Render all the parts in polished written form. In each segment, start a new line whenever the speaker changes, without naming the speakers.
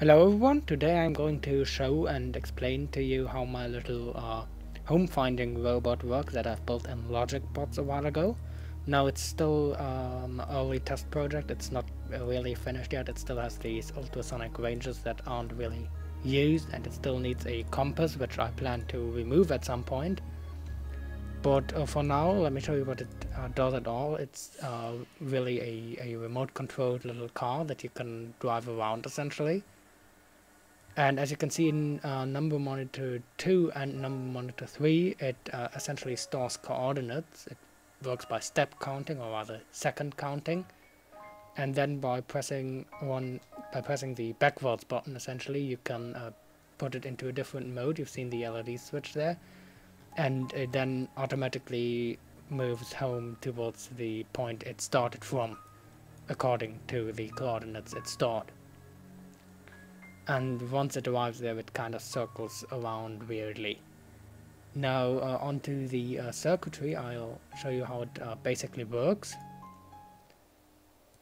Hello everyone, today I'm going to show and explain to you how my little home finding robot works that I've built in LogicBots a while ago. Now it's still an early test project, it's not really finished yet, it still has these ultrasonic ranges that aren't really used, and it still needs a compass which I plan to remove at some point. But for now, let me show you what it does at all. It's really a remote controlled little car that you can drive around essentially. And as you can see in number monitor 2 and number monitor 3, it essentially stores coordinates. It works by step counting, or rather second counting, and then by pressing the backwards button, essentially you can put it into a different mode. You've seen the LED switch there, and it then automatically moves home towards the point it started from, according to the coordinates it stored. And once it arrives there, it kind of circles around weirdly. Now onto the circuitry, I'll show you how it basically works.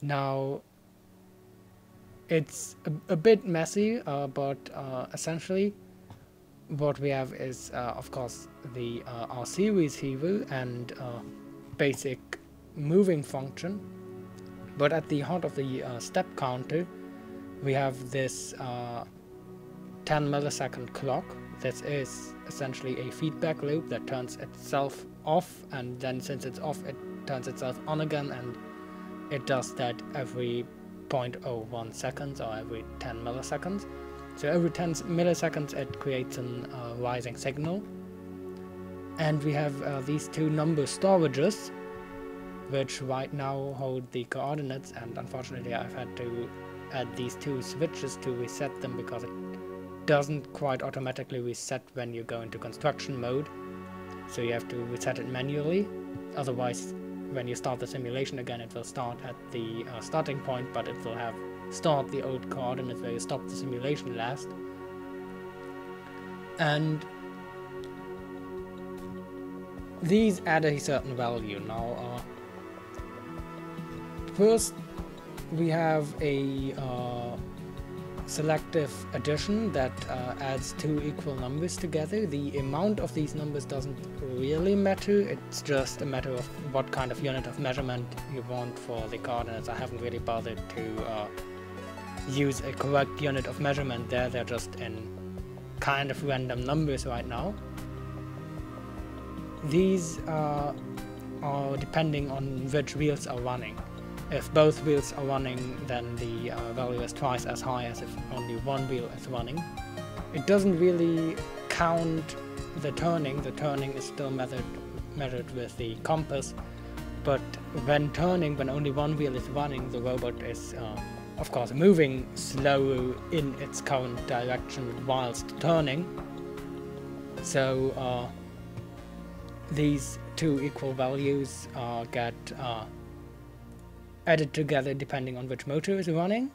Now it's a bit messy, but essentially what we have is of course the RC receiver and basic moving function, but at the heart of the step counter we have this 10 millisecond clock. This is essentially a feedback loop that turns itself off, and then since it's off it turns itself on again, and it does that every 0.01 seconds or every 10 milliseconds. So every 10 milliseconds it creates an rising signal. And we have these two number storages which right now hold the coordinates, and unfortunately I've had to add these two switches to reset them because it doesn't quite automatically reset when you go into construction mode, so you have to reset it manually. Otherwise, when you start the simulation again, it will start at the starting point, but it will have stored the old coordinates where you stopped the simulation last. And these add a certain value. Now first we have a selective addition that adds two equal numbers together. The amount of these numbers doesn't really matter, it's just a matter of what kind of unit of measurement you want for the coordinates. I haven't really bothered to use a correct unit of measurement there, they're just in kind of random numbers right now. These are depending on which wheels are running. If both wheels are running, then the value is twice as high as if only one wheel is running. It doesn't really count the turning. The turning is still measured with the compass, but when turning, when only one wheel is running, the robot is of course moving slower in its current direction whilst turning. So these two equal values get added together depending on which motor is running,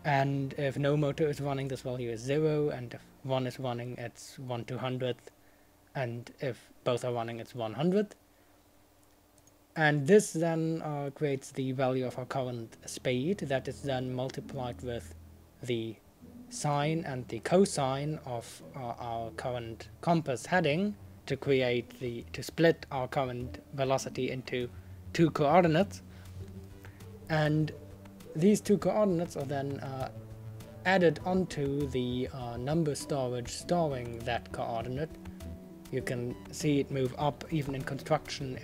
and if no motor is running, this value is 0, and if one is running, it's 1/200th, and if both are running, it's 100th. And this then creates the value of our current speed that is then multiplied with the sine and the cosine of our current compass heading to split our current velocity into two coordinates. And these two coordinates are then added onto the number storage storing that coordinate. You can see it move up even in construction.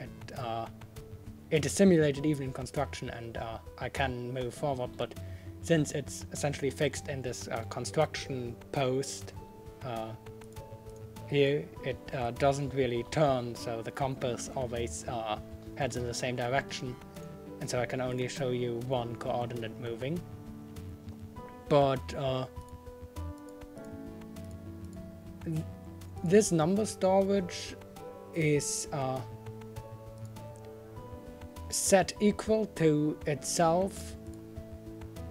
It is simulated even in construction, and I can move forward, but since it's essentially fixed in this construction post here, it doesn't really turn, so the compass always heads in the same direction. And so I can only show you one coordinate moving. But this number storage is set equal to itself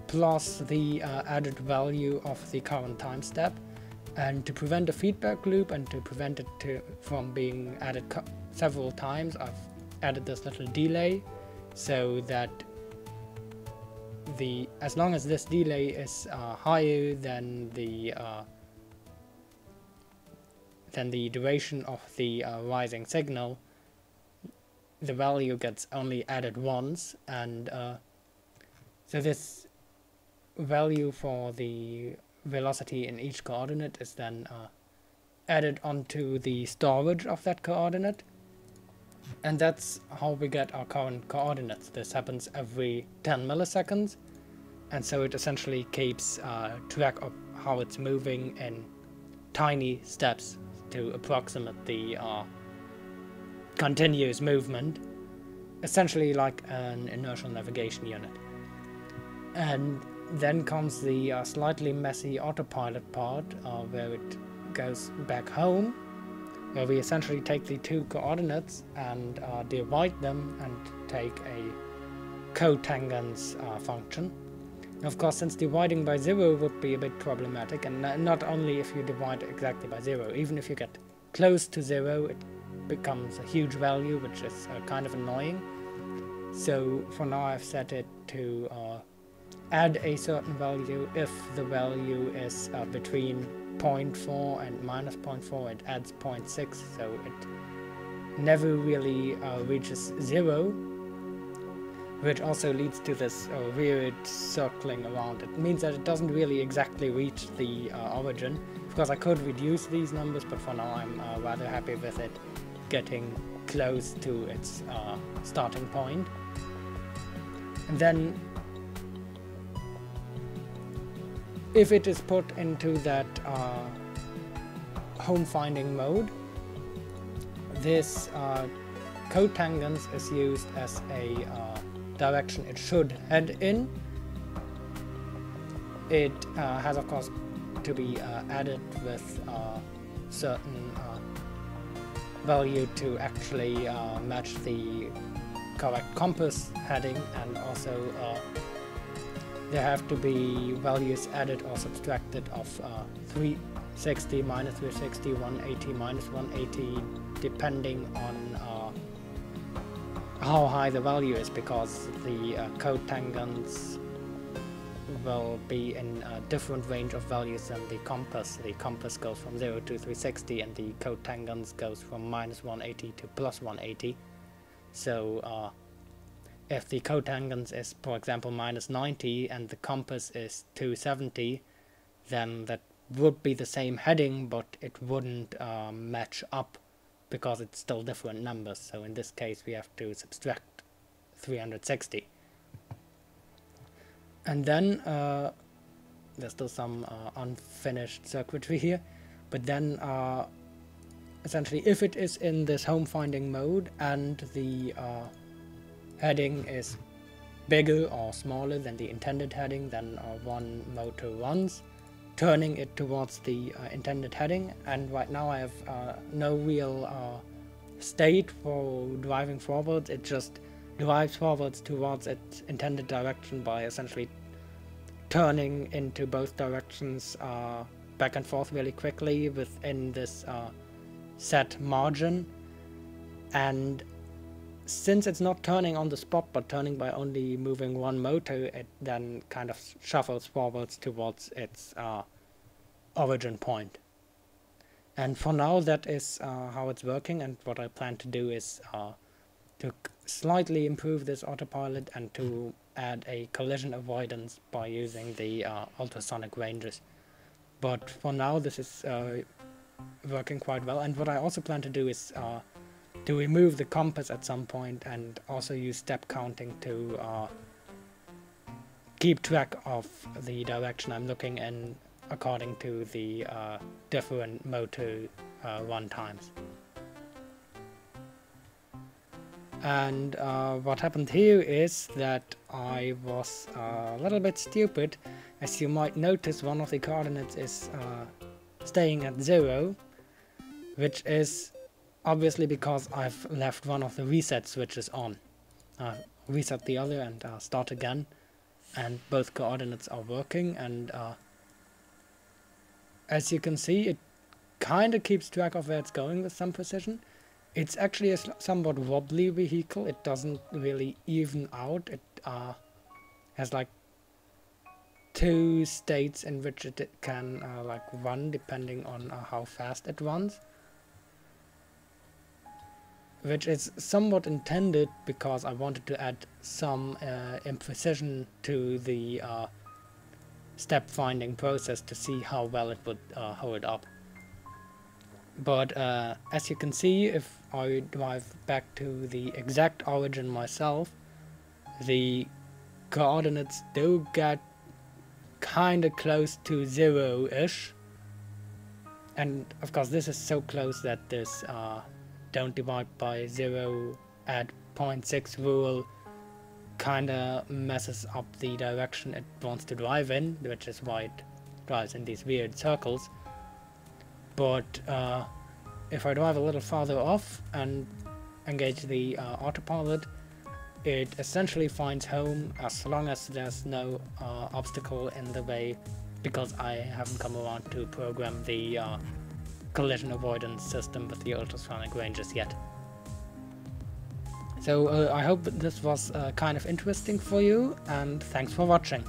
plus the added value of the current time step. And to prevent a feedback loop and to prevent it from being added several times, I've added this little delay, so that as long as this delay is higher than the duration of the rising signal, the value gets only added once, and so this value for the velocity in each coordinate is then added onto the storage of that coordinate, and that's how we get our current coordinates. This happens every 10 milliseconds, and so it essentially keeps track of how it's moving in tiny steps to approximate the continuous movement, essentially like an inertial navigation unit. And then comes the slightly messy autopilot part, where it goes back home, where we essentially take the two coordinates and divide them and take a cotangents function. And of course, since dividing by 0 would be a bit problematic, and not only if you divide exactly by 0, even if you get close to 0, it becomes a huge value, which is kind of annoying. So for now I've set it to add a certain value. If the value is between 0.4 and minus 0.4, it adds 0.6, so it never really reaches 0, which also leads to this weird circling around. It means that it doesn't really exactly reach the origin. Of course, I could reduce these numbers, but for now I'm rather happy with it getting close to its starting point. And then if it is put into that Homefinding mode, this cotangents is used as a direction it should head in. It has of course to be added with certain value to actually match the correct compass heading, and also there have to be values added or subtracted of 360, minus 360, 180, minus 180, depending on how high the value is, because the cotangents will be in a different range of values than the compass. The compass goes from 0 to 360, and the cotangents goes from minus 180 to plus 180. So if the cotangents is, for example, minus 90 and the compass is 270, then that would be the same heading, but it wouldn't match up, because it's still different numbers. So in this case we have to subtract 360. And then there's still some unfinished circuitry here, but then essentially if it is in this Homefinding mode and the heading is bigger or smaller than the intended heading, then one motor runs, turning it towards the intended heading. And right now I have no real state for driving forwards. It just drives forwards towards its intended direction by essentially turning into both directions back and forth really quickly within this set margin. And since it's not turning on the spot but turning by only moving one motor, it then kind of shuffles forwards towards its origin point. And for now that is how it's working, and what I plan to do is to slightly improve this autopilot and to add a collision avoidance by using the ultrasonic ranges. But for now this is working quite well, and what I also plan to do is to remove the compass at some point, and also use step counting to keep track of the direction I'm looking in according to the different motor run times. And what happened here is that I was a little bit stupid. As you might notice, one of the coordinates is staying at 0, which is obviously because I've left one of the reset switches on. Reset the other and start again, and both coordinates are working, and as you can see, it kind of keeps track of where it's going with some precision. It's actually a somewhat wobbly vehicle. It doesn't really even out. It has like two states in which it can like run depending on how fast it runs, which is somewhat intended because I wanted to add some imprecision to the step finding process to see how well it would hold up. But as you can see, if I drive back to the exact origin myself, the coordinates do get kinda close to 0-ish, and of course this is so close that this don't divide by 0 at 0.6 rule kinda messes up the direction it wants to drive in, which is why it drives in these weird circles. But if I drive a little farther off and engage the autopilot, it essentially finds home as long as there's no obstacle in the way, because I haven't come around to program the collision avoidance system with the ultrasonic ranges yet. So I hope this was kind of interesting for you, and thanks for watching.